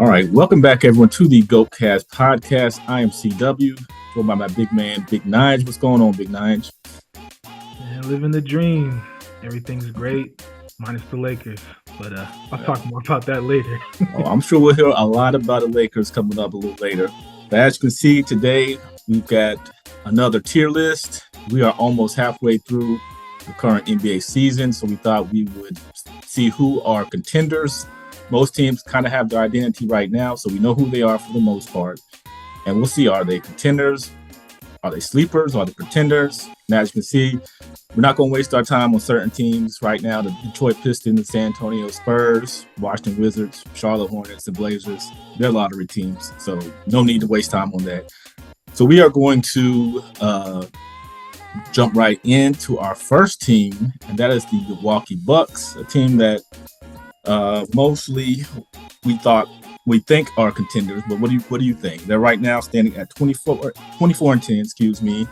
All right, welcome back, everyone, to the GoatCast podcast. I am CW, joined by my big man, Big Nige. What's going on, Big Nige? Man, living the dream. Everything's great, minus the Lakers. But I'll talk more about that later. I'm sure we'll hear a lot about the Lakers coming up a little later. But as you can see, today we've got another tier list. We are almost halfway through the current NBA season, so we thought we would see who are contenders. Most teams kind of have their identity right now, so we know who they are for the most part. And we'll see, are they contenders? Are they sleepers? Are they pretenders? And as you can see, we're not going to waste our time on certain teams right now. The Detroit Pistons, the San Antonio Spurs, Washington Wizards, Charlotte Hornets, and Blazers. They're lottery teams, so no need to waste time on that. So we are going to jump right into our first team, and that is the Milwaukee Bucks, a team that mostly we think are contenders, but what do you think? They're right now standing at 24 and 10, excuse me.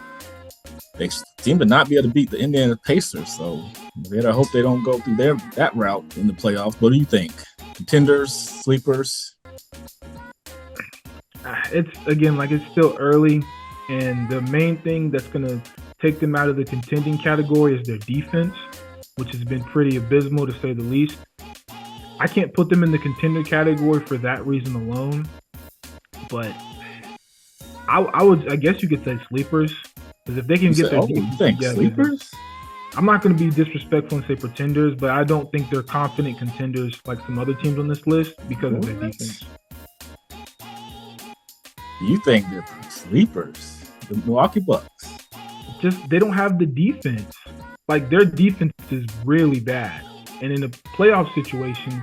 They seem to not be able to beat the Indiana Pacers, so I hope they don't go through that route in the playoffs. What do you think? Contenders, sleepers? It's still early, and the main thing that's going to take them out of the contending category is their defense, which has been pretty abysmal to say the least. I can't put them in the contender category for that reason alone, but I guess you could say sleepers, because if they can get their defense together, sleepers? I'm not going to be disrespectful and say pretenders, but I don't think they're confident contenders like some other teams on this list because of their defense. You think they're sleepers? The Milwaukee Bucks? Just they don't have the defense. Like, their defense is really bad. And in a playoff situation,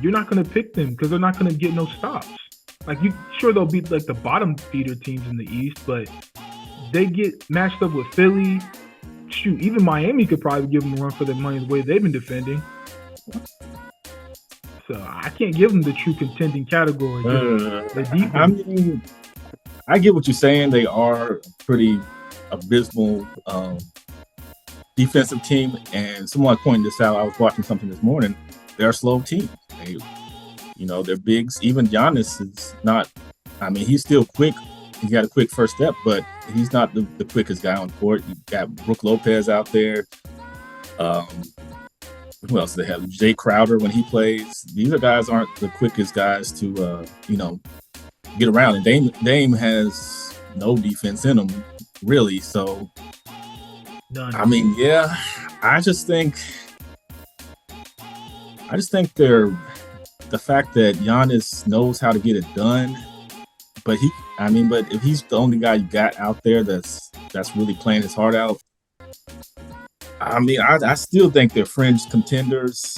you're not going to pick them because they're not going to get no stops. Like, they'll beat like the bottom feeder teams in the East, but they get matched up with Philly. Shoot, even Miami could probably give them a run for their money the way they've been defending. So I can't give them the true contending category. I mean, I get what you're saying. They are a pretty abysmal defensive team, and someone pointed this out. I was watching something this morning. They're a slow team. Their bigs. Even Giannis is not. I mean, he's still quick. He's got a quick first step, but he's not the quickest guy on the court. You got Brook Lopez out there. Who else do they have? Jay Crowder when he plays. These guys aren't the quickest guys to get around. And Dame has no defense in him, really. So. None. I mean, yeah, I just think they're the fact that Giannis knows how to get it done, but if he's the only guy you got out there that's really playing his heart out, I mean, I still think they're fringe contenders.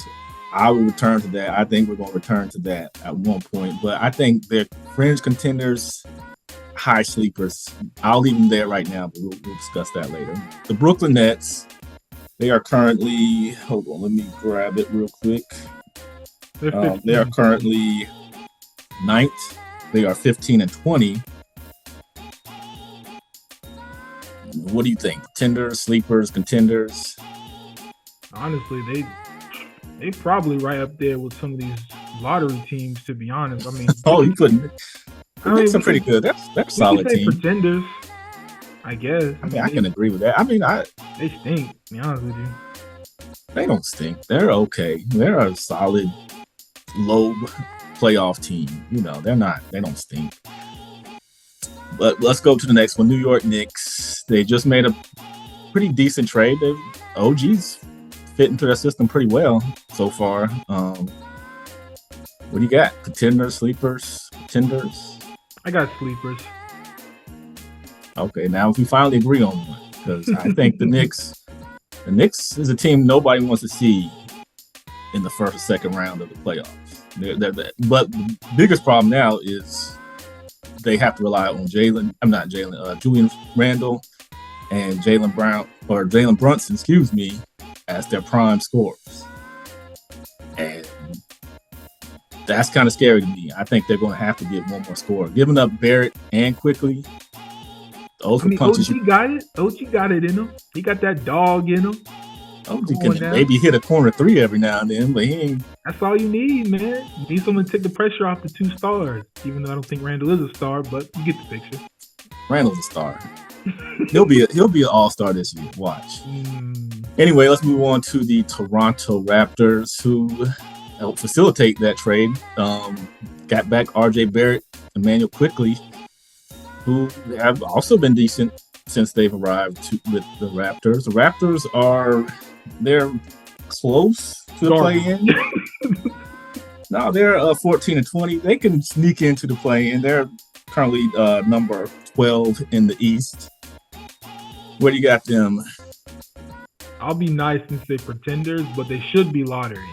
I will return to that. I think we're going to return to that at one point, but I think they're fringe contenders. High sleepers. I'll leave them there right now, but we'll discuss that later. The Brooklyn Nets, they are currently, hold on, let me grab it real quick. They are currently 9th. They are 15 and 20. What do you think? Contenders, sleepers, contenders? Honestly, they probably right up there with some of these lottery teams, to be honest. I mean, you couldn't. That's pretty good. They're solid team. Pretenders, I guess. I can agree with that. I mean, they stink. To be honest with you, they don't stink. They're okay. They're a solid, low playoff team. They don't stink. But let's go to the next one. New York Knicks. They just made a pretty decent trade. OG's fit into their system pretty well so far. What do you got? Contenders, sleepers, contenders? I got sleepers. Okay, now if we finally agree on one, because I think the Knicks is a team nobody wants to see in the first or second round of the playoffs. But the biggest problem now is they have to rely on Julian Randle and Jalen Brunson, as their prime scorers. And that's kind of scary to me. I think they're going to have to get one more scorer. Giving up Barrett and Quickly, those punches. OG got it. OG got it in him. He got that dog in him. He Come can on now. maybe hit a corner three every now and then, but he ain't. That's all you need, man. You need someone to take the pressure off the 2 stars. Even though I don't think Randall is a star, but you get the picture. Randall's a star. He'll be an all-star this year. Watch. Anyway, let's move on to the Toronto Raptors, who helped facilitate that trade. Got back RJ Barrett, Emmanuel Quickley, who have also been decent since they've arrived with the Raptors. The Raptors they're close to the play-in. No, they're 14-20. They can sneak into the play-in. They're currently number 12 in the East. Where do you got them? I'll be nice and say pretenders, but they should be lottery.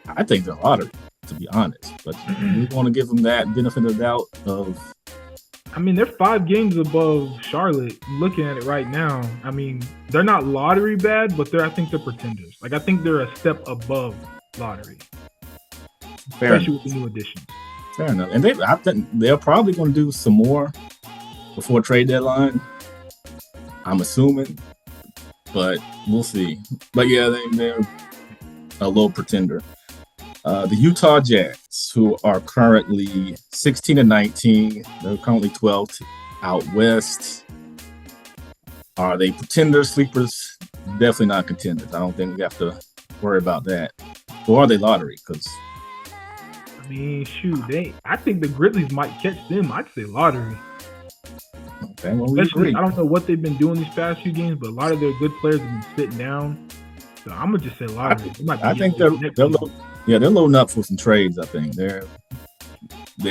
I think they're lottery, to be honest. But we want to give them that benefit of the doubt of... I mean, they're 5 games above Charlotte. I'm looking at it right now. I mean, they're not lottery bad, but I think they're pretenders. Like, I think they're a step above lottery. Especially with the new additions. Fair enough. And I think they're probably going to do some more before trade deadline. I'm assuming. But we'll see. But yeah, they're a low pretender. The Utah Jazz, who are currently 16-19, they're currently 12th out west. Are they pretenders, sleepers? Definitely not contenders. I don't think we have to worry about that. Or are they lottery? Because I mean, shoot, I think the Grizzlies might catch them. I'd say lottery. Okay, well, we agree. I don't know what they've been doing these past few games, but a lot of their good players have been sitting down. So I'm gonna just say lottery. I think they're loading up for some trades. I think they're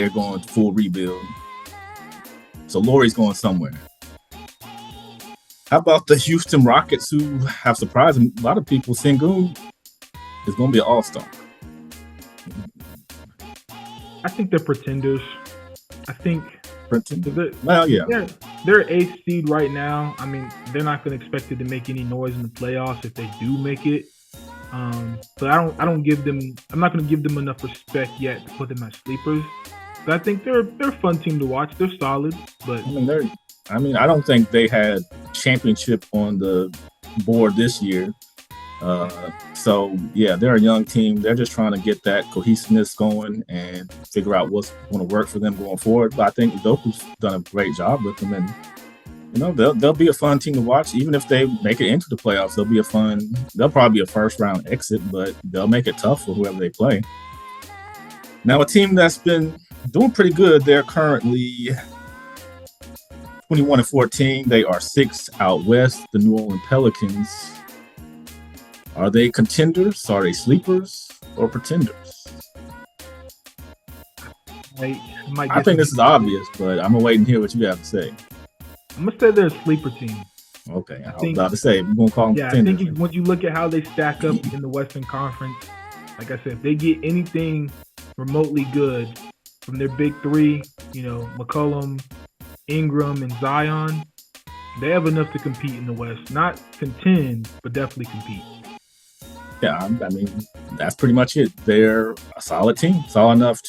going full rebuild. So Laurie's going somewhere. How about the Houston Rockets, who have surprised a lot of people? Sengun is going to be an all-star. I think they're pretenders. I think pretenders. Well, yeah. They're 8th seed right now. I mean, they're not going to expect it to make any noise in the playoffs if they do make it. But I don't give them. I'm not going to give them enough respect yet to put them as sleepers. But I think they're a fun team to watch. They're solid, but I don't think they had championship on the board this year. So yeah, they're a young team. They're just trying to get that cohesiveness going and figure out what's going to work for them going forward. But I think Doku's done a great job with them, and they'll be a fun team to watch. Even if they make it into the playoffs, they'll probably be a first round exit, but they'll make it tough for whoever they play. Now, a team that's been doing pretty good, they're currently 21-14. They are 6th out west, the New Orleans Pelicans. Are they contenders? Are they sleepers or pretenders? I think this is obvious, but I'm going to wait and hear what you have to say. I'm going to say they're a sleeper team. Okay, I was about to say, we're going to call them contenders. I think when you look at how they stack up in the Western Conference, like I said, if they get anything remotely good from their big three, McCollum, Ingram, and Zion, they have enough to compete in the West. Not contend, but definitely compete. Yeah, I mean, that's pretty much it. They're a solid team. Solid enough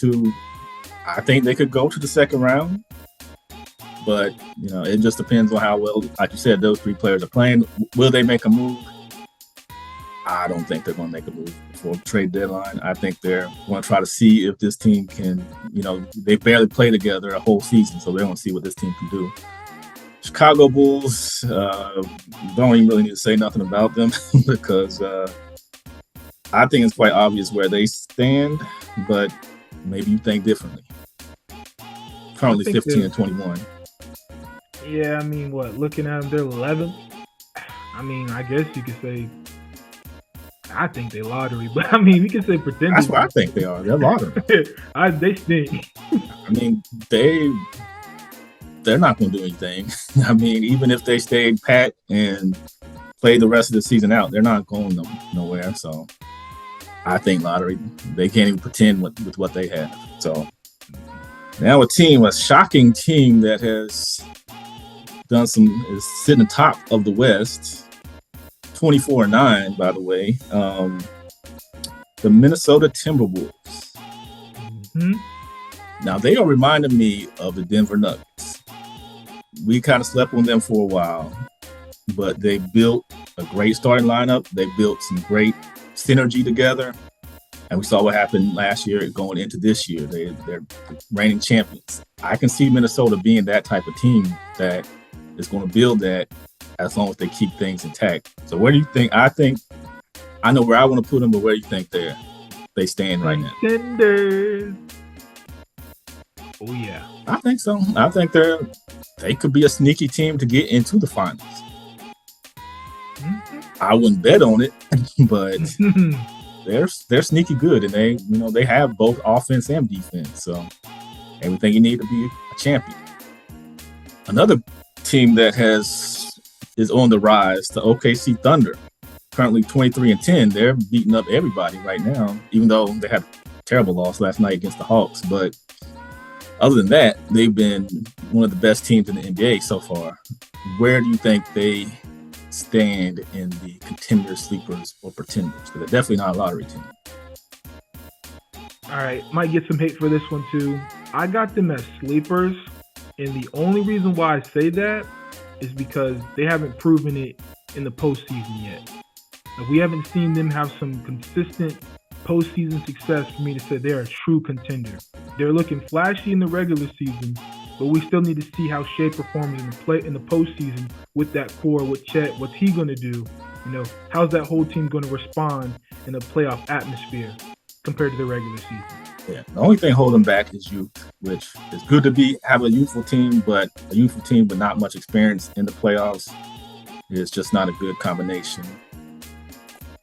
I think they could go to the second round. But, it just depends on how well, like you said, those 3 players are playing. Will they make a move? I don't think they're going to make a move before trade deadline. I think they're going to try to see if this team can, they barely play together a whole season, so they want to see what this team can do. Chicago Bulls, don't even really need to say nothing about them because I think it's quite obvious where they stand, but maybe you think differently. Currently 15-21. Yeah, I mean, looking at them, they're 11th. I mean, I guess you could say, I think they lottery, but I mean, we can say pretenders. That's what I think they are. They're lottery. They stink. I mean, they're not going to do anything. I mean, even if they stayed pat and played the rest of the season out, they're not going nowhere. So I think lottery, they can't even pretend with what they have. So now a shocking team that has is sitting atop of the West, 24-9, by the way. The Minnesota Timberwolves. Mm-hmm. Now they are reminding me of the Denver Nuggets. We kind of slept on them for a while, but they built a great starting lineup. They built some great synergy together. And we saw what happened last year going into this year. They're reigning champions. I can see Minnesota being that type of team that is going to build that as long as they keep things intact. So where do you think? I know where I want to put them, but where do you think they stand right now? Contenders. Oh yeah, I think so. I think they could be a sneaky team to get into the finals. Mm-hmm. I wouldn't bet on it, but they're sneaky good, and they have both offense and defense. So everything you need to be a champion. Another team that is on the rise, the OKC Thunder, currently 23-10. They're beating up everybody right now, even though they had a terrible loss last night against the Hawks. But other than that, they've been one of the best teams in the NBA so far. Where do you think they stand in the contenders, sleepers, or pretenders? Because they're definitely not a lottery team. All right, might get some hate for this one too. I got them as sleepers, and the only reason why I say that is because they haven't proven it in the postseason yet. Like, we haven't seen them have some consistent postseason success for me to say they're a true contender. They're looking flashy in the regular season, but we still need to see how Shea performs in the postseason with that core, with Chet. What's he going to do? How's that whole team going to respond in a playoff atmosphere compared to the regular season? Yeah, the only thing holding back is youth, which is good to have a youthful team, but a youthful team with not much experience in the playoffs is just not a good combination.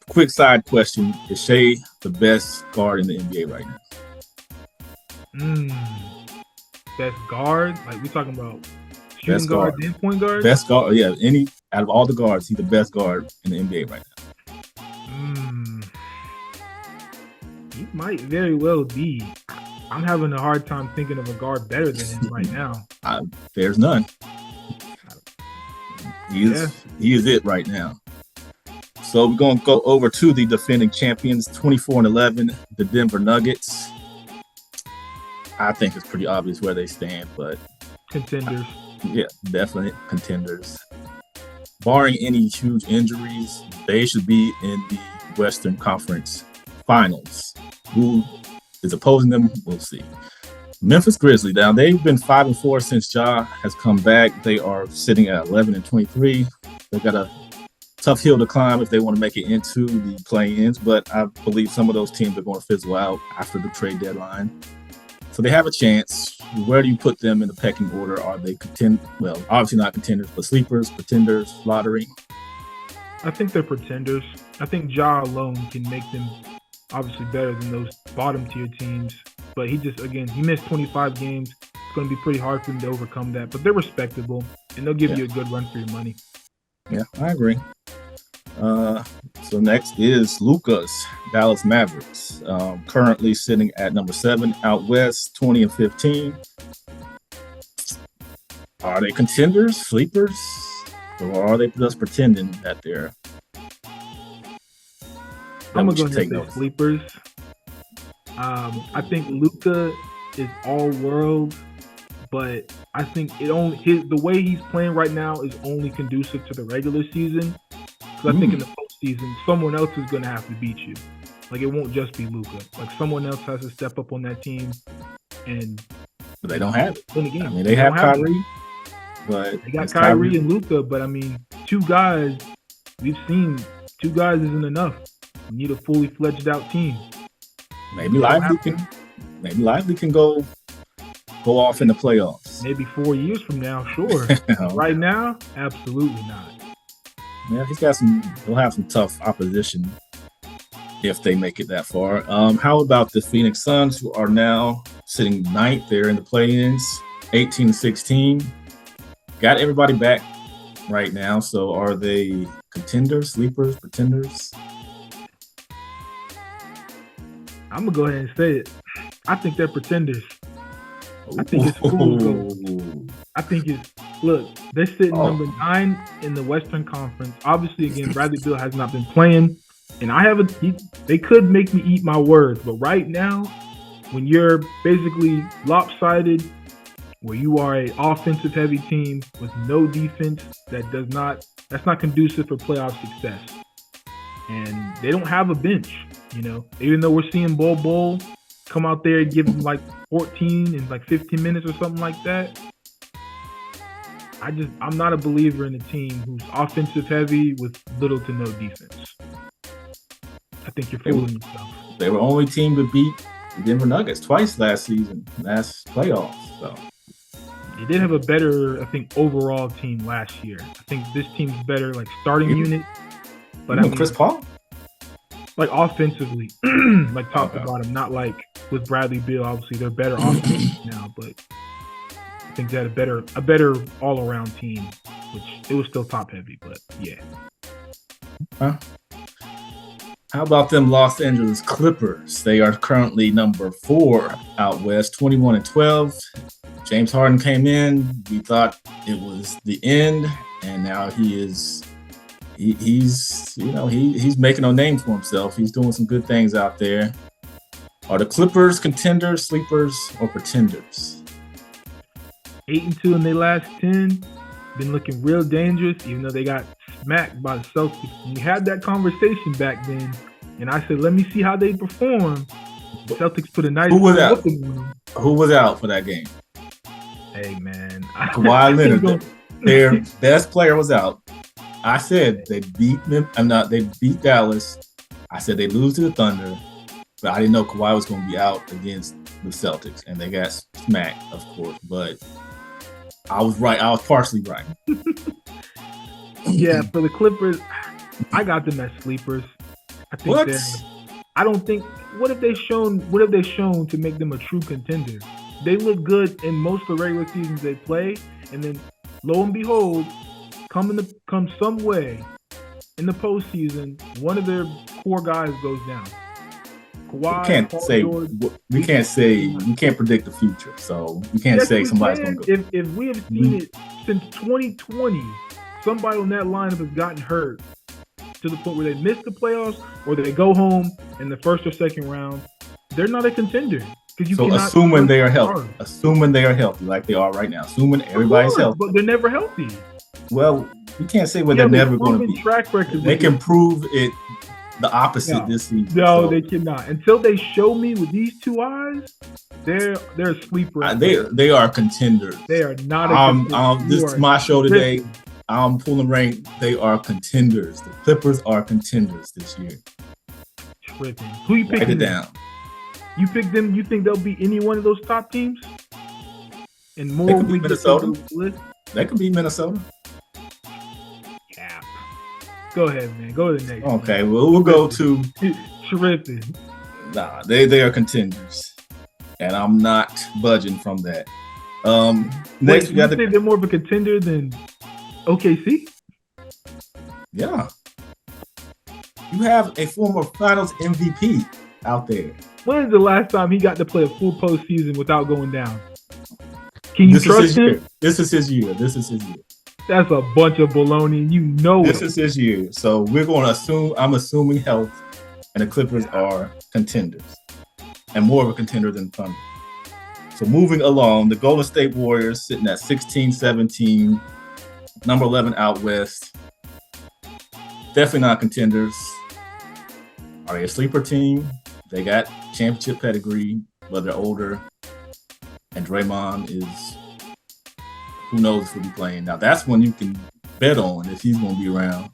Quick side question: is Shea the best guard in the NBA right now? Best guard? Like, we talking about shooting guard, then point guard? Best guard, yeah. Out of all the guards, he's the best guard in the NBA right now. He might very well be. I'm having a hard time thinking of a guard better than him right now. There's none. He is it right now. So we're going to go over to the defending champions, 24-11, the Denver Nuggets. I think it's pretty obvious where they stand, but contenders. Yeah, definitely contenders. Barring any huge injuries, they should be in the Western Conference Finals. Who is opposing them? We'll see. Memphis Grizzlies. Now, they've been 5-4 since Ja has come back. They are sitting at 11-23. They got a tough hill to climb if they want to make it into the play-ins, but I believe some of those teams are going to fizzle out after the trade deadline. So they have a chance. Where do you put them in the pecking order? Are they well, obviously not contenders, but sleepers, pretenders, lottery? I think they're pretenders. I think Ja alone can make them obviously better than those bottom tier teams. But he missed 25 games. It's going to be pretty hard for him to overcome that. But they're respectable, and they'll give you a good run for your money. Yeah, I agree. So next is Luka's Dallas Mavericks, currently sitting at number 7 out west, 20-15. Are they contenders, sleepers, or are they just pretending that they're? I'm gonna go ahead and say sleepers. I think Luka is all world, but I think the way he's playing right now is only conducive to the regular season. Because I think in the postseason, someone else is going to have to beat you. Like, it won't just be Luka. Like, someone else has to step up on that team, but they don't have it. Win the game. I mean, they have Kyrie, but they got Kyrie and Luka. But I mean, two guys. We've seen 2 guys isn't enough. You need a fully fledged out team. Maybe Lively can go off in the playoffs. Maybe 4 years from now, sure. Right now, absolutely not. Yeah, he'll have some tough opposition if they make it that far. How about the Phoenix Suns, who are now sitting 9th? They're in the play-ins, 18-16. Got everybody back right now. So are they contenders, sleepers, pretenders? I'm going to go ahead and say it. I think they're pretenders. I think it's cool. Look, they're sitting number 9 in the Western Conference. Obviously, again, Bradley Beal has not been playing, and they could make me eat my words. But right now, when you're basically where you are an offensive heavy team with no defense that That's not conducive for playoff success. And they don't have a bench, Even though we're seeing Bol come out there and give them like 14 in like 15 minutes or something like that. I'm not a believer in a team who's offensive heavy with little to no defense. I think you're fooling yourself. They were only team to beat the Denver Nuggets twice last playoffs. So they did have a better, I think, overall team last year. I think this team's better, like starting unit. But Chris Paul, like offensively, like top to bottom, not like with Bradley Beal. Obviously, they're better offensively now, but I think they had a better all around team, which it was still top heavy, but yeah. Huh? How about them Los Angeles Clippers? They are currently number 4 out west, 21-12. James Harden came in. We thought it was the end, and now he's making a name for himself. He's doing some good things out there. Are the Clippers contenders, sleepers, or pretenders? 8-2 in their last 10. Been looking real dangerous, even though they got smacked by the Celtics. We had that conversation back then, and I said, let me see how they perform. The Celtics put a nice Who was out? Who was out for that game? Hey, man. Kawhi Leonard. Their best player was out. I said they beat them. They beat Dallas. I said they lose to the Thunder, but I didn't know Kawhi was going to be out against the Celtics, and they got smacked, of course. But I was right. I was partially right. Yeah, for the Clippers, I got them as sleepers. I think what? I don't think. What have they shown to make them a true contender? They look good in most of the regular seasons they play, and then lo and behold, come some way in the postseason, one of their core guys goes down. Kawhi, we can't predict the future, so we can't say somebody's going to go. If we have seen it since 2020, somebody on that lineup has gotten hurt to the point where they miss the playoffs or they go home in the first or second round. They're not a contender. Assuming they are healthy like they are right now, assuming everybody's healthy, but they're never healthy. Well, we can't say what they're never going to be. Track record. They can prove it the opposite this season. No, they cannot. Until they show me with these two eyes, they're a sleeper. They are contenders. They are not a contender. This is my show today. I'm pulling rank. They are contenders. The Clippers are contenders this year. Tripping. Who you picking? Write it down. You pick them. You think they'll beat any one of those top teams? And more. They could be Minnesota. They could be Minnesota. Cap. Go ahead, man. Go to the next. Okay, well, we'll go to tripping. Nah, they are contenders, and I'm not budging from that. Next, we got they're more of a contender than OKC. Yeah, you have a former Finals MVP out there. When is the last time he got to play a full postseason without going down? Can you trust him? This is his year. That's a bunch of baloney. You know this is his year. So we're going to assume, I'm assuming health, and the Clippers are contenders, and more of a contender than Thunder. So moving along, the Golden State Warriors sitting at 16-17, number 11 out west. Definitely not contenders. Are they a sleeper team? They got championship pedigree, but they're older. And Draymond is, who knows if he'll be playing. Now, that's one you can bet on if he's going to be around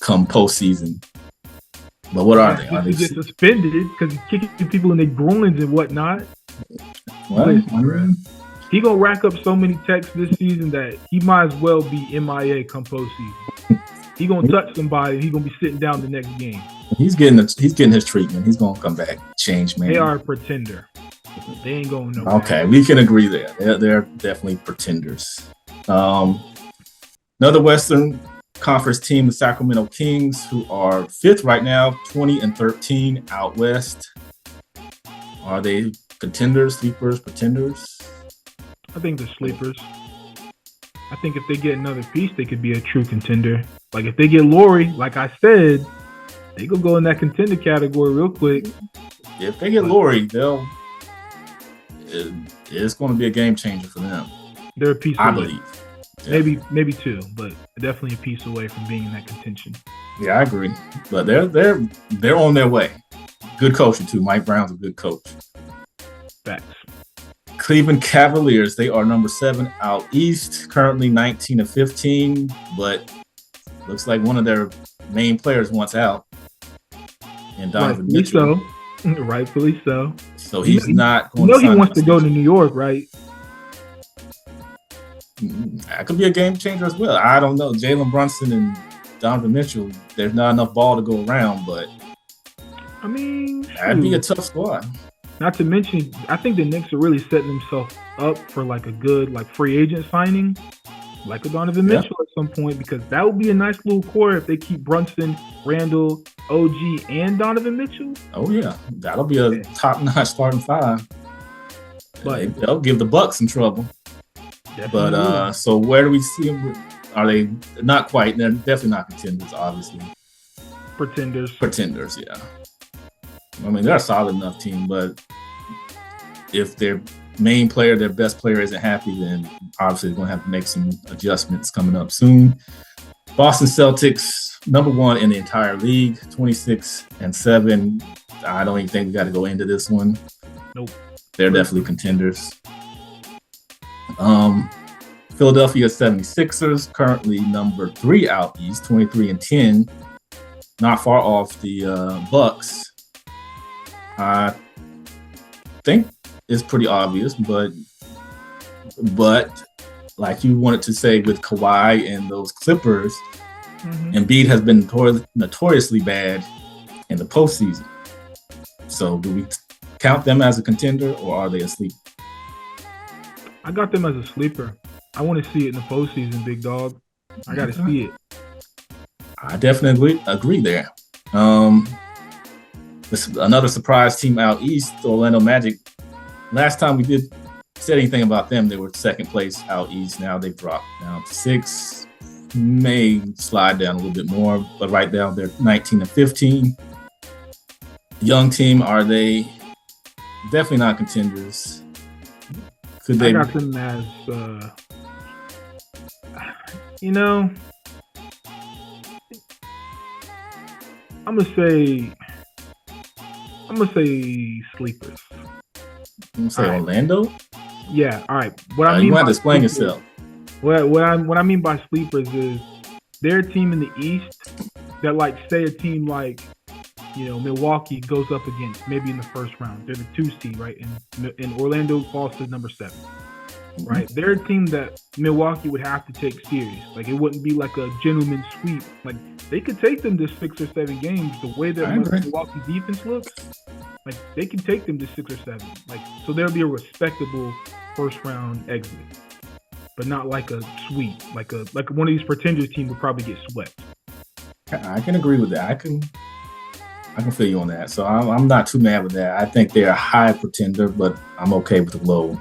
come postseason. But what are they? Are they get suspended because he's kicking people in their groins and whatnot? Well, he going to rack up so many texts this season that he might as well be MIA come postseason. He going to touch somebody and he's going to be sitting down the next game. He's getting his treatment. He's going to come back, change, man. They are a pretender. They ain't going nowhere. Okay, we can agree there. They're definitely pretenders. Another Western Conference team, the Sacramento Kings, who are 5th right now, 20-13 out west. Are they contenders, sleepers, pretenders? I think they're sleepers. I think if they get another piece, they could be a true contender. Like if they get Laurie, like I said, they could go in that contender category real quick. If they get Laurie, it's going to be a game changer for them. They're a piece. I believe. Maybe two, but definitely a piece away from being in that contention. Yeah, I agree. But they're on their way. Good coaching too. Mike Brown's a good coach. Facts. Cleveland Cavaliers, they are number 7 out east, currently 19-15, but looks like one of their main players wants out. And Donovan Mitchell. Rightfully so. So he's not going to he wants to go to New York, right? That could be a game changer as well. I don't know. Jalen Brunson and Donovan Mitchell, there's not enough ball to go around, but I mean, that'd be a tough squad. Not to mention, I think the Knicks are really setting themselves up for like a good free agent signing, like a Donovan Mitchell at some point, because that would be a nice little core if they keep Brunson, Randall, OG, and Donovan Mitchell. Oh yeah, that'll be a top-notch starting 5. But they'll give the Bucks some trouble. Definitely. But so where do we see them? Are they not quite? They're definitely not contenders, obviously. Pretenders, yeah. I mean, they're a solid enough team, but if their main player, their best player isn't happy, then obviously they're going to have to make some adjustments coming up soon. Boston Celtics, number 1 in the entire league, 26-7. I don't even think we got to go into this one. Nope. They're definitely contenders. Philadelphia 76ers, currently number 3 out east, 23-10. Not far off the Bucks. I think it's pretty obvious, but like you wanted to say with Kawhi and those Clippers, Embiid has been notoriously bad in the postseason. So do we count them as a contender, or are they a sleeper? I got them as a sleeper. I want to see it in the postseason, big dog. I got to see it. I definitely agree there. Another surprise team out east, Orlando Magic. Last time we said anything about them, they were 2nd place out east. Now they've dropped down to 6. May slide down a little bit more, but right now they're 19-15. Young team, are they definitely not contenders? Could they? I got them as, I'm gonna say sleepers. I'm gonna say Orlando. Yeah. All right. What I mean, you want to explain yourself. What I mean by sleepers is they're a team in the East that, say a team like Milwaukee goes up against maybe in the first round. They're the 2 seed, right? And Orlando falls to number 7. Right, they're a team that Milwaukee would have to take serious. It wouldn't be like a gentleman's sweep. They could take them to 6 or 7 games. The way that Milwaukee defense looks, they can take them to 6 or 7. So there'll be a respectable first round exit, but not like a sweep. Like one of these pretenders team would probably get swept. I can agree with that. I can feel you on that. So I'm not too mad with that. I think they're a high pretender, but I'm okay with the low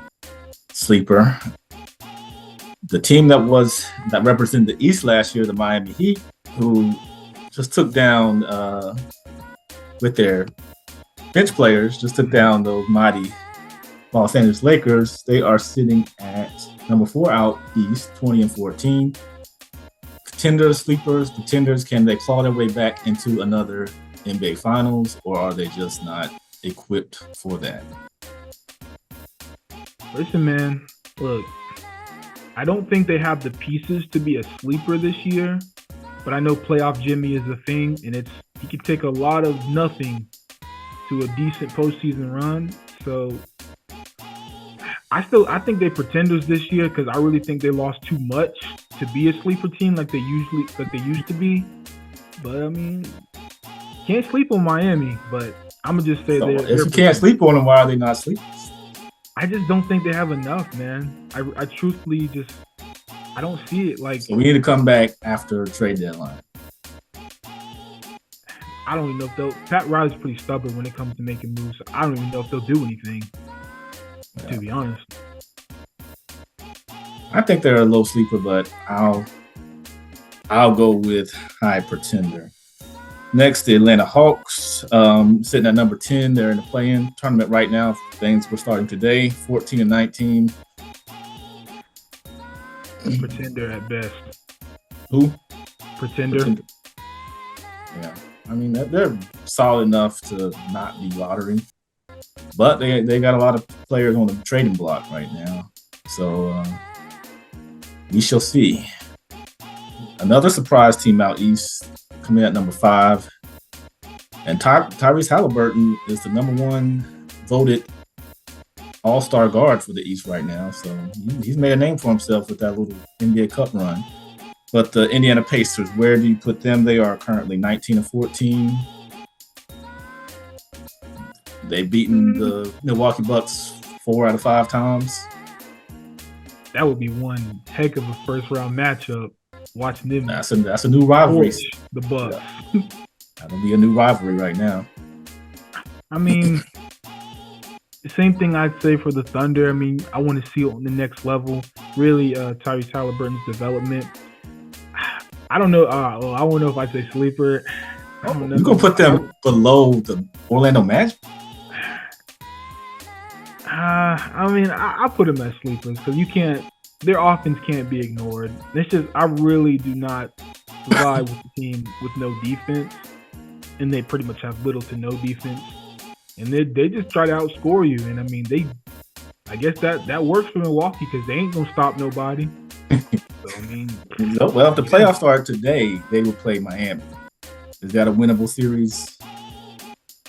sleeper. The team that represented the East last year, the Miami Heat, who just took down with their bench players, just took down those mighty Los Angeles Lakers. They are sitting at number 4 out east, 20-14. Contenders, sleepers, pretenders, can they claw their way back into another NBA Finals, or are they just not equipped for that? Listen, man, look, I don't think they have the pieces to be a sleeper this year, but I know playoff Jimmy is a thing, and he can take a lot of nothing to a decent postseason run. So I think they're pretenders this year because I really think they lost too much to be a sleeper team like they used to be. But I mean, can't sleep on Miami, but I'm gonna just say if you can't sleep on them, why are they not sleepers? I just don't think they have enough, man. I truthfully I don't see it. So we need to come back after trade deadline. I don't even know if they'll. Pat Riley's pretty stubborn when it comes to making moves. So I don't even know if they'll do anything. To be honest, I think they're a low sleeper, but I'll go with high pretender. Next, the Atlanta Hawks, sitting at number 10. They're in the play-in tournament right now. Things were starting today, 14-19. Pretender at best. Who? Pretender. Yeah. I mean, they're solid enough to not be lottery. But they got a lot of players on the trading block right now. So we shall see. Another surprise team out east coming at number 5. And Tyrese Halliburton is the number 1 voted all-star guard for the East right now. So he's made a name for himself with that little NBA Cup run. But the Indiana Pacers, where do you put them? They are currently 19-14. They've beaten the Milwaukee Bucks 4 out of 5 times. That would be one heck of a first-round matchup. Watching them. That's a new rivalry. The Bucks. Yeah. That'll be a new rivalry right now. I mean, the same thing I'd say for the Thunder. I mean, I want to see it on the next level. Really, Tyrese Halliburton's development. I don't know. I don't know if I say sleeper. You're gonna put them below the Orlando Magic? I mean, I put them as sleepers because you can't. Their offense can't be ignored. It's just I really do not ride with the team with no defense, and they pretty much have little to no defense, and they just try to outscore you. And I mean, I guess that works for Milwaukee because they ain't gonna stop nobody. So I mean, well, if the playoffs start today, they will play Miami. Is that a winnable series?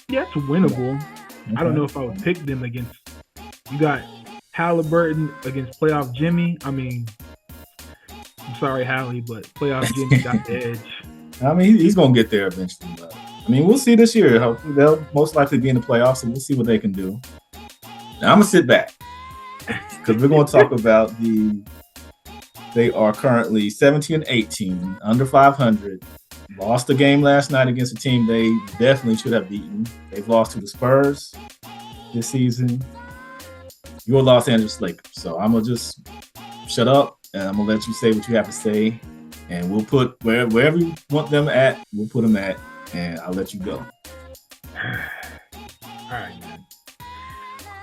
Yeah, it's winnable. Okay. I don't know if I would pick them against. You got Halliburton against playoff Jimmy. I mean, I'm sorry, Hallie, but playoff Jimmy got the edge. I mean, he's going to get there eventually. But, I mean, we'll see this year. They'll most likely be in the playoffs, and we'll see what they can do. Now, I'm going to sit back because we're going to talk about they are currently 17-18, under 500. Lost the game last night against a team they definitely should have beaten. They've lost to the Spurs this season. You're Los Angeles Lakers. So I'm going to just shut up and I'm going to let you say what you have to say. And we'll put wherever you want them at, we'll put them at, and I'll let you go. All right, man.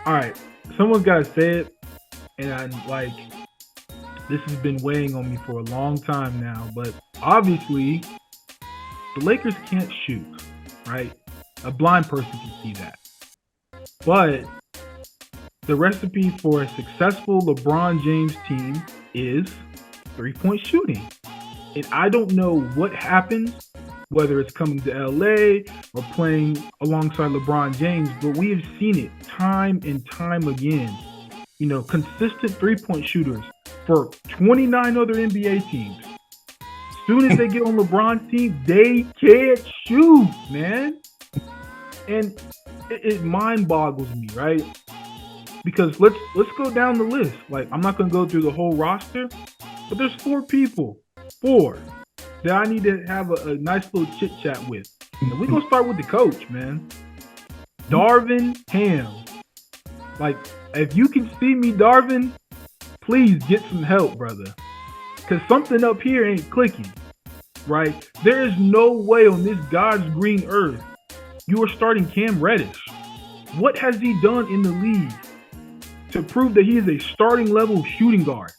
All right. Someone's got to say it. And I'm like, this has been weighing on me for a long time now. But obviously, the Lakers can't shoot, right? A blind person can see that. But the recipe for a successful LeBron James team is three-point shooting. And I don't know what happens, whether it's coming to LA or playing alongside LeBron James, but we have seen it time and time again. You know, consistent three-point shooters for 29 other NBA teams. As soon as they get on LeBron's team, they can't shoot, man. And it mind boggles me, right? Because let's go down the list. Like, I'm not going to go through the whole roster, but there's 4 people. 4 that I need to have a nice little chit chat with. And we're going to start with the coach, man. Darvin Ham. Like, if you can see me, Darvin, please get some help, brother. Because something up here ain't clicking, right? There is no way on this God's green earth you are starting Cam Reddish. What has he done in the league to prove that he is a starting level shooting guard?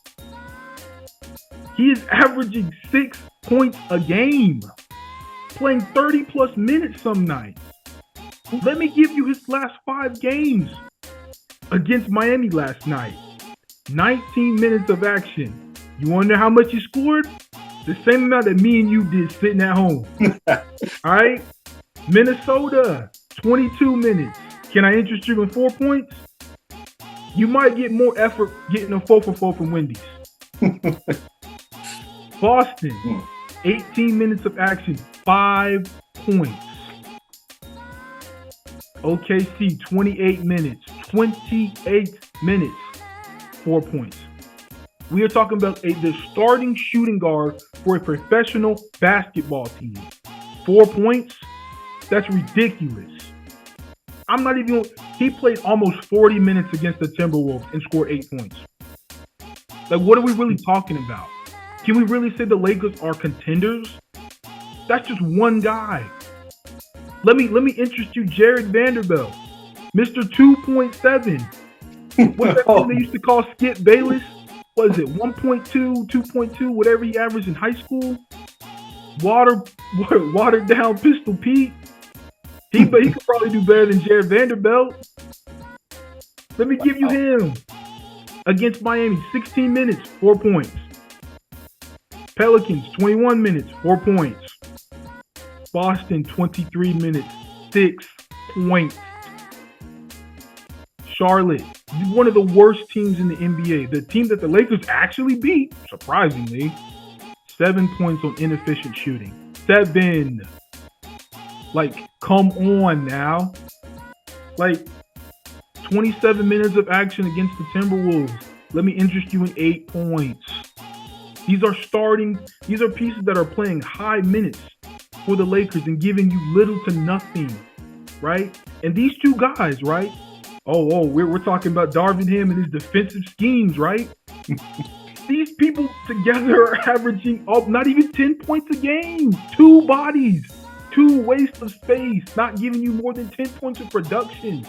He is averaging 6 points a game, playing 30 plus minutes some nights. Let me give you his last 5 games. Against Miami last night, 19 minutes of action. You want to know how much he scored? The same amount that me and you did sitting at home. All right? Minnesota, 22 minutes. Can I interest you in 4 points? You might get more effort getting a 4 for 4 from Wendy's. Boston, 18 minutes of action, 5 points. OKC, 28 minutes, 4 points. We are talking about the starting shooting guard for a professional basketball team. 4 points? That's ridiculous. I'm not even. He played almost 40 minutes against the Timberwolves and scored 8 points. Like, what are we really talking about? Can we really say the Lakers are contenders? That's just one guy. Let me interest you, Jared Vanderbilt, Mr. 2.7. What's that thing they used to call Skip Bayless what is it, 1.2, 2.2, whatever he averaged in high school. Watered down Pistol Pete. He could probably do better than Jared Vanderbilt. Let me give you him. Against Miami, 16 minutes, 4 points. Pelicans, 21 minutes, 4 points. Boston, 23 minutes, 6 points. Charlotte, one of the worst teams in the NBA. The team that the Lakers actually beat, surprisingly, 7 points on inefficient shooting. 7. Like, come on now. Like, 27 minutes of action against the Timberwolves. Let me interest you in 8 points. These are pieces that are playing high minutes for the Lakers and giving you little to nothing, right? And these two guys, right? We're talking about Darvin Ham and his defensive schemes, right? These people together are averaging not even 10 points a game. 2 bodies, 2 wastes of space, not giving you more than 10 points of production.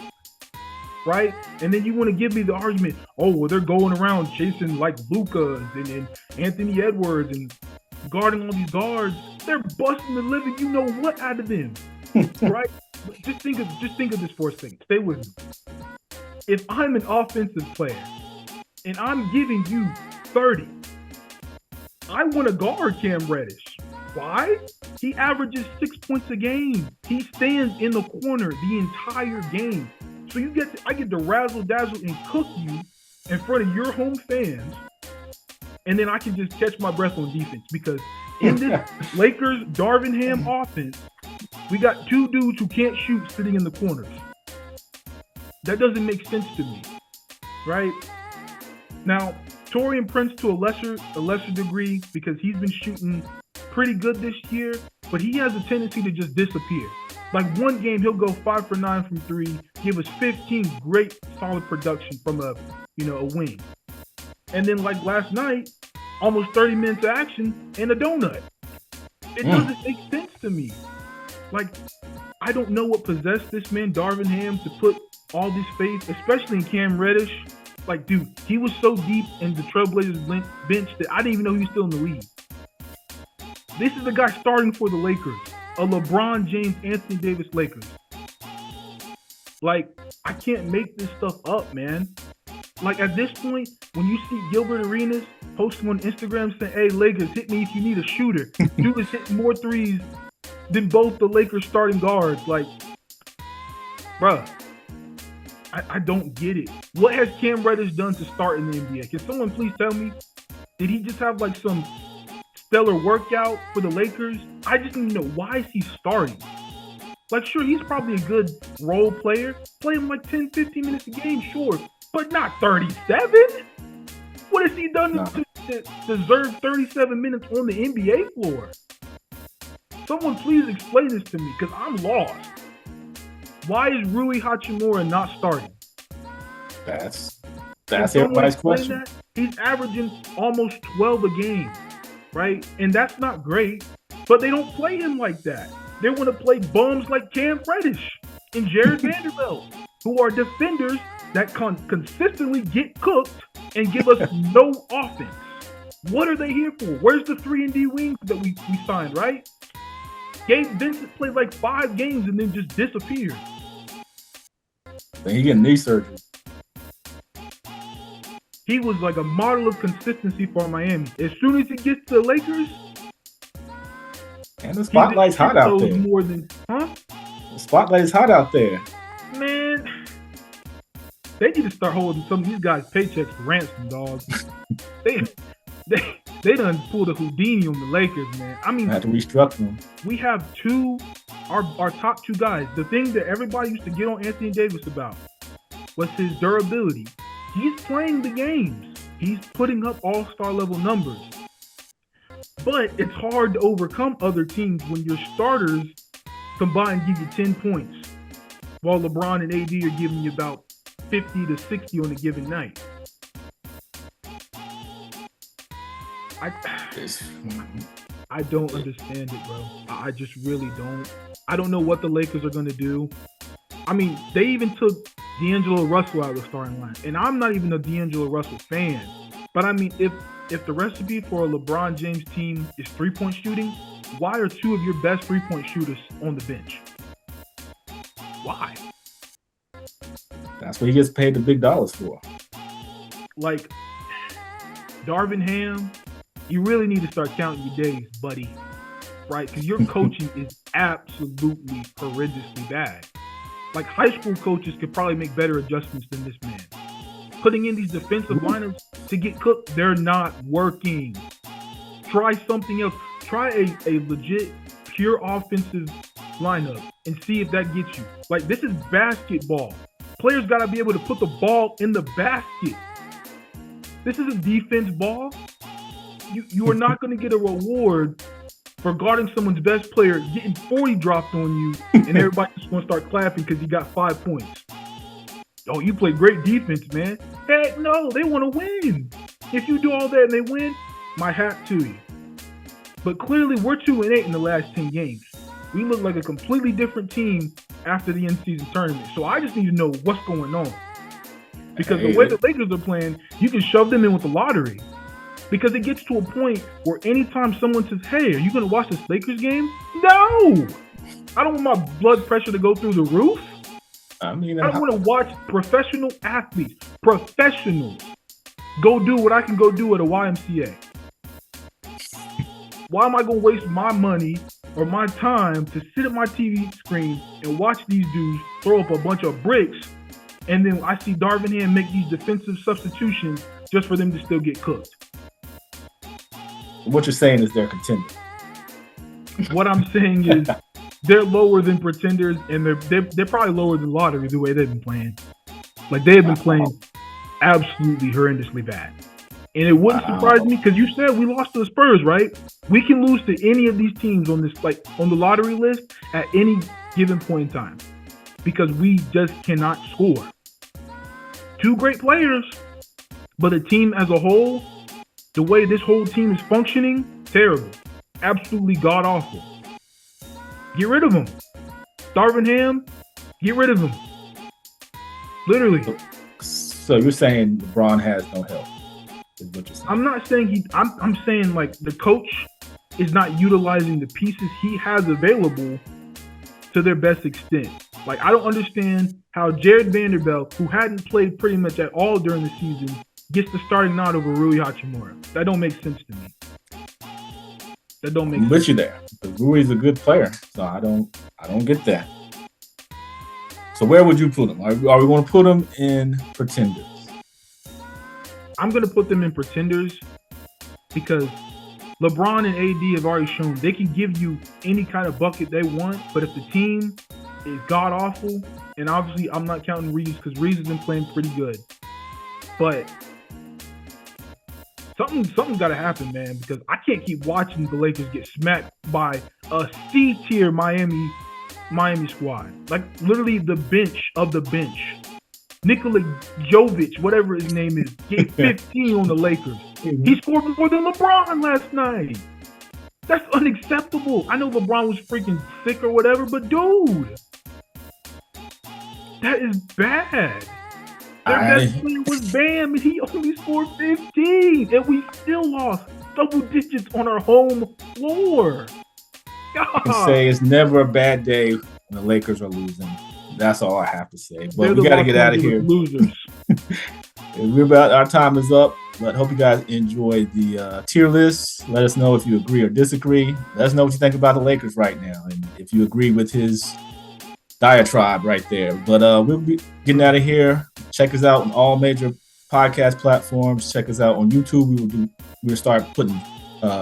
Right? And then you want to give me the argument, they're going around chasing like Luka and Anthony Edwards and guarding all these guards. They're busting the living you know what out of them. Right? Just think of this for a second. Stay with me. If I'm an offensive player and I'm giving you 30, I want to guard Cam Reddish. Why? He averages 6 points a game. He stands in the corner the entire game. So I get to razzle dazzle and cook you in front of your home fans, and then I can just catch my breath on defense because in this Lakers Darvin Ham offense, we got 2 dudes who can't shoot sitting in the corners. That doesn't make sense to me, right? Now, Taurean Prince to a lesser degree because he's been shooting pretty good this year, but he has a tendency to just disappear. Like one game, he'll go 5 for 9 from 3, give us 15 great solid production from a wing. And then like last night, almost 30 minutes of action and a donut. It doesn't make sense to me. Like, I don't know what possessed this man, Darvin Ham, to put all this faith, especially in Cam Reddish. Like, dude, he was so deep in the Trailblazers bench that I didn't even know he was still in the league. This is the guy starting for the Lakers. A LeBron James, Anthony Davis Lakers. Like, I can't make this stuff up, man. Like, at this point, when you see Gilbert Arenas posting on Instagram saying, hey, Lakers, hit me if you need a shooter. Dude is hitting more threes than both the Lakers starting guards. Like, bruh, I don't get it. What has Cam Reddish done to start in the NBA? Can someone please tell me? Did he just have, like, some stellar workout for the Lakers? I just need to know, why is he starting? Like, sure, he's probably a good role player. Play him like 10, 15 minutes a game, sure. But not 37? What has he done to deserve 37 minutes on the NBA floor? Someone please explain this to me, because I'm lost. Why is Rui Hachimura not starting? That's everybody's question. That? He's averaging almost 12 a game, right? And that's not great, but they don't play him like that. They want to play bums like Cam Reddish and Jared Vanderbilt, who are defenders that consistently get cooked and give us no offense. What are they here for? Where's the 3-and-D wings that we signed, right? Gabe Vincent played like 5 games and then just disappeared. He getting knee surgery. He was like a model of consistency for Miami. As soon as he gets to the Lakers, and the spotlight's hot out there. The spotlight's hot out there. Man, they need to start holding some of these guys' paychecks for ransom, dog. They done pulled a Houdini on the Lakers, man. I mean, have to restructure them. We have our top 2 guys. The thing that everybody used to get on Anthony Davis about was his durability. He's playing the games. He's putting up all-star level numbers. But it's hard to overcome other teams when your starters combined give you 10 points, while LeBron and AD are giving you about 50 to 60 on a given night. I don't understand it, bro. I just really don't. I don't know what the Lakers are going to do. I mean, they even took D'Angelo Russell out of the starting line. And I'm not even a D'Angelo Russell fan. But I mean, if the recipe for a LeBron James team is 3-point shooting, why are two of your best 3-point shooters on the bench? Why? That's what he gets paid the big dollars for. Like, Darvin Ham, you really need to start counting your days, buddy. Right? Because your coaching is absolutely horrendously bad. Like, high school coaches could probably make better adjustments than this man. Putting in these defensive lineups to get cooked, they're not working. Try something else. Try a legit, pure offensive lineup and see if that gets you. Like, this is basketball. Players got to be able to put the ball in the basket. This isn't defense ball. You are not going to get a reward for guarding someone's best player, getting 40 dropped on you, and everybody's just going to start clapping because you got 5 points. Oh, you play great defense, man. Heck no, they want to win. If you do all that and they win, my hat to you. But clearly, we're 2-8 in the last 10 games. We look like a completely different team after the in-season tournament. So I just need to know what's going on. Because the way the Lakers are playing, you can shove them in with the lottery. Because it gets to a point where anytime someone says, hey, are you going to watch this Lakers game? No! I don't want my blood pressure to go through the roof. I don't want to watch professional athletes, professionals, go do what I can go do at a YMCA. Why am I going to waste my money or my time to sit at my TV screen and watch these dudes throw up a bunch of bricks, and then I see Darvin Ham make these defensive substitutions just for them to still get cooked? What you're saying is they're contenders. What I'm saying is they're lower than pretenders, and they're probably lower than lottery the way they've been playing. Like, they have been playing absolutely horrendously bad. And it wouldn't surprise me, because you said we lost to the Spurs, right? We can lose to any of these teams on this, like, on the lottery list at any given point in time, because we just cannot score. Two great players, but a team as a whole, the way this whole team is functioning, terrible. Absolutely god-awful. Get rid of him. Darvin Ham, get rid of him. Literally. So you're saying LeBron has no help, is what you're saying? I'm not saying I'm saying, like, the coach is not utilizing the pieces he has available to their best extent. Like, I don't understand how Jared Vanderbilt, who hadn't played pretty much at all during the season, gets the starting nod over Rui Hachimura. That don't make sense to me. That don't make sense. I'm with you there. But Rui's a good player, so I don't get that. So where would you put him? Are we going to put him in pretenders? I'm going to put them in pretenders because LeBron and AD have already shown they can give you any kind of bucket they want, but if the team is god-awful, and obviously I'm not counting Reeves because Reeves has been playing pretty good, but something's got to happen, man, because I can't keep watching the Lakers get smacked by a C-tier Miami squad. Like, literally the bench of the bench. Nikola Jokic, whatever his name is, gave 15 on the Lakers. He scored more than LeBron last night. That's unacceptable. I know LeBron was freaking sick or whatever, but dude, that is bad. Their best player was Bam, and he only scored 15, and we still lost double digits on our home floor. God. I can say it's never a bad day when the Lakers are losing. That's all I have to say. But we got to get out of here. Losers. Our time is up. But hope you guys enjoyed the tier list. Let us know if you agree or disagree. Let us know what you think about the Lakers right now, and if you agree with his diatribe right there. But we'll be getting out of here. Check us out on all major podcast platforms. Check us out on YouTube. We'll start putting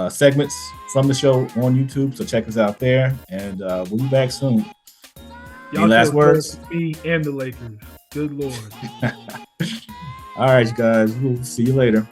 segments from the show on YouTube. So check us out there, and we'll be back soon. Y'all any last words? Me and the Lakers. Good Lord. All right, you guys. We'll see you later.